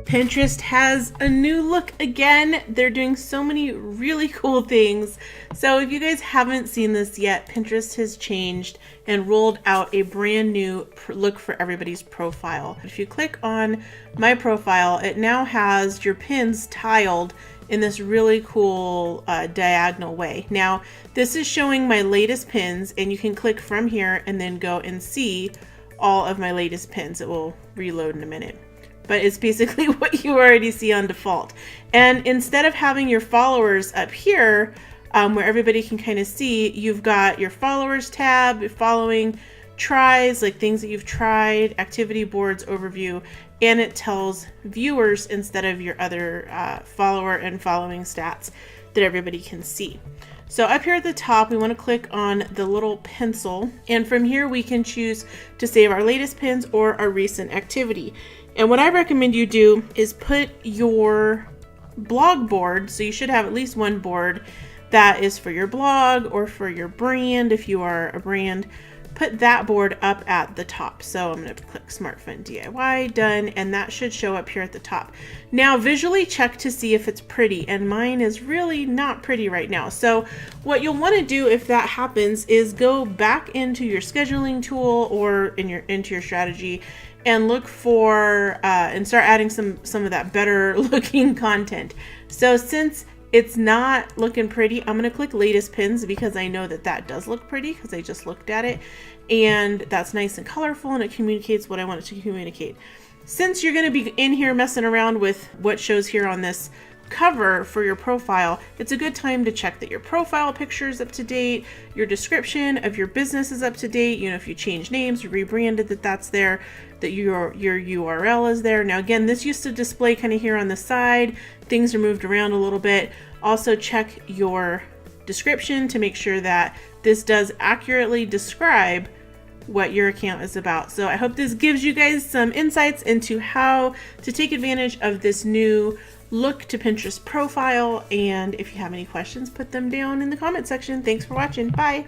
Pinterest has a new look again. They're doing so many really cool things. So if you guys haven't seen this yet, Pinterest has changed and rolled out a brand new look for everybody's profile. If you click on my profile, it now has your pins tiled in this really cool diagonal way. Now, this is showing my latest pins, and you can click from here and then go and see all of my latest pins. It will reload in a minute. But it's basically what you already see on default. And instead of having your followers up here, where everybody can kind of see, you've got your followers tab, your following, tries, like things that you've tried, activity boards, overview, and it tells viewers instead of your other follower and following stats that everybody can see. So up here at the top, we want to click on the little pencil, and from here we can choose to save our latest pins or our recent activity. And what I recommend you do is put your blog board, so you should have at least one board that is for your blog or for your brand if you are a brand. Put that board up at the top. So I'm going to click SmartFun DIY, done, and that should show up here at the top. Now visually check to see if it's pretty, and mine is really not pretty right now. So what you'll want to do if that happens is go back into your scheduling tool or into your strategy and look for and start adding some of that better looking content. So since it's not looking pretty, I'm going to click latest pins because I know that that does look pretty because I just looked at it, and that's nice and colorful and it communicates what I want it to communicate. Since you're going to be in here messing around with what shows here on this cover for your profile, it's a good time to check that your profile picture is up to date, your description of your business is up to date, you know, if you change names, you rebranded, that's there, that your URL is there. Now again, this used to display kind of here on the side, things are moved around a little bit. Also check your description to make sure that this does accurately describe what your account is about. So I hope this gives you guys some insights into how to take advantage of this new look to Pinterest profile. And if you have any questions, put them down in the comment section. Thanks for watching. Bye.